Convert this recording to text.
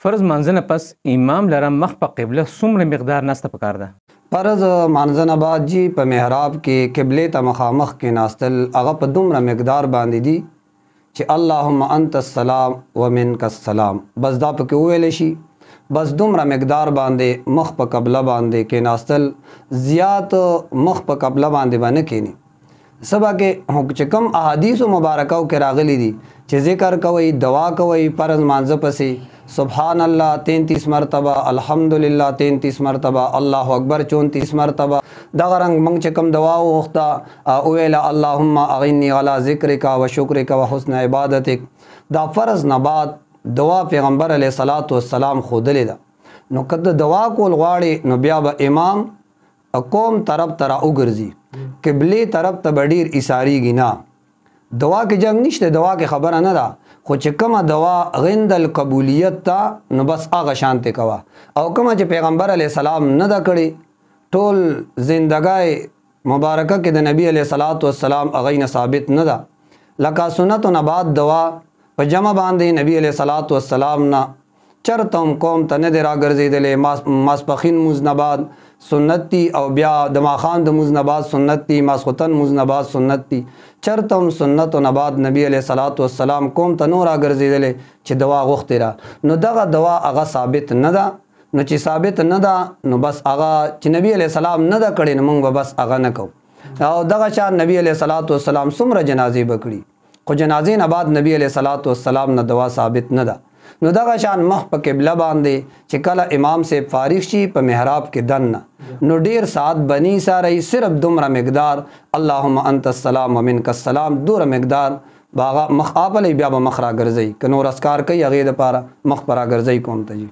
فرض مانځنه پس امام لره مخ په قبله څومره مقدار ناسته پکار ده؟ فرض مانځنه بعد جی په محراب کې قبلې ته مخامخ کېناستل هغه په دومره مقدار باندې دي چې اللهم انت السلام ومنک السلام، بس دا پکې وویل شي. بس دومره مقدار باندې مخ په قبله باندې کېناستل، زیات مخ په قبله باندې باندې کېني. سبا کې چې کوم احادیث مبارکو کې راغلي دي چې ذکر کوي، دعا کوي فرض مانځه پسې سبحان الله 33 مرتبه، الحمدلله 33 مرتبه، الله اکبر 34 مرتبه. دغه رنګ موږ چې کوم دعا وغوښته اویله اللهم اغنی علی ذکرک و شکرک و حسن عبادتک، دا فرض نه بعد دعا پیغمبر علیه الصلاۃ والسلام ښودلې ده. نو که دعا کول غواړي نو بیا به امام کوم طرف ته را وګرځي، قبلې طرف ته به ډېر ایساریږي نه. دعا کې جنګ نشته، دعا کې خبره نه ده، خو چې کومه دعا غند القبولیت ته نو بس هغه شانتې کوه. او کومه چې پیغمبر علیه السلام نه ده کړې، ټول زندګۍ مبارکه کې د نبی علیه الصلاۃ والسلام هغه نه ثابت نه ده. لکه سنتو نه بعد دعا په جمع باندې نبی علیه الصلاۃ والسلام نه چرته هم قوم ته نه دی راګرځېدلی. ماسپښین مونځ نه بعد سنت دي، او بیا د ماښام د مونځ نه بعد سنت دي، ماسخوتن مونځ نه بعد سنت دي. چرته هم سنتو نه بعد نبی علیه الصلاۃ والسلام قوم ته نو راګرځېدلی چې دعا غوښتې را. نو دغه دعا هغه ثابت نه ده. نو چې ثابت نه ده نو بس هغه چې نبی علیه السلام نه ده کړې نو موږ به بس هغه نه کوو. او دغه شان نبی علیه الصلاۃ والسلام څومره جنازې به کړي، خو جنازې نه بعد نبی علیه الصلاۃ والسلام نه دعا ثابت نه ده. نو دغه شان مخ په قبله باندې چې کله امام سے فارغ شي په محراب کې دننه، نو ډیر سات بنی ساري صرف دومره مقدار اللهم انت السلام ومنک السلام دوره مقدار باغه مخ اپلې بیا به مخ را ګرځي، که نور اسکار کوي هغې دپاره مخ پر را ګرځي کوم ته جي.